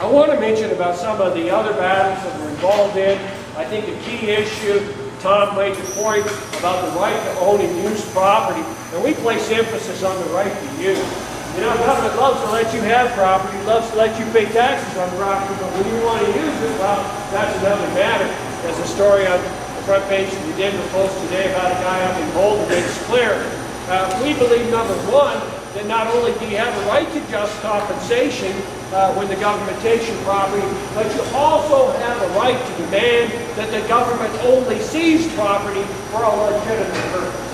I want to mention about some of the other battles that we're involved in. I think the key issue, Tom made the point about the right to own and use property, and we place emphasis on the right to use. You know, government loves to let you have property, loves to let you pay taxes on property, but when you want to use it, well, that's another matter. There's a story on the front page of the Denver Post today about a guy up in Boulder makes clear. We believe, number one, that not only do you have a right to just compensation when the government takes your property, but you also have a right to demand that the government only seize property for a legitimate purpose.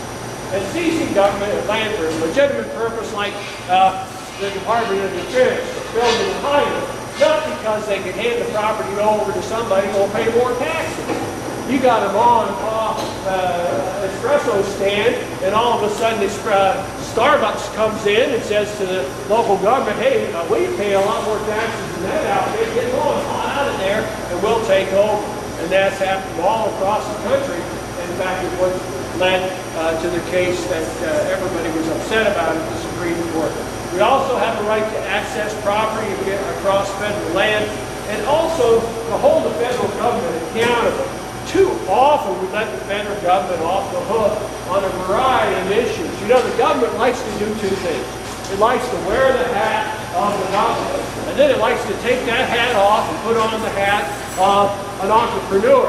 And seizing government land for a legitimate purpose, like the Department of Defense, building a highway, not because they can hand the property over to somebody who will pay more taxes. You got them on espresso stand, and all of a sudden this Starbucks comes in and says to the local government, hey, we pay a lot more taxes than that outfit. Get going on out of there, and we'll take over. And that's happened all across the country. In fact, it was led to the case that everybody was upset about at the Supreme Court. We also have a right to access property across federal land, and also to hold the federal government accountable. Too often we let the federal government off the hook on a variety of issues. You know, the government likes to do two things. It likes to wear the hat of the government, and then it likes to take that hat off and put on the hat of an entrepreneur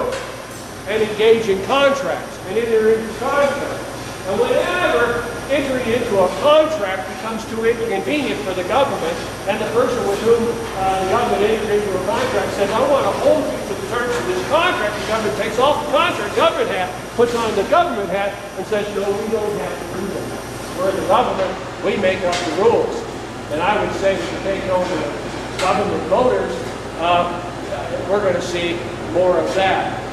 and engage in contracts and enter into contracts. And whenever entering into a contract becomes too inconvenient for the government, and the person with whom the government entered into a contract says, I want to hold you to the terms of this contract, the government takes off the contract government hat, puts on the government hat, and says, no, we don't have to do that. We're the government, we make up the rules. And I would say if you take over government voters, we're going to see more of that.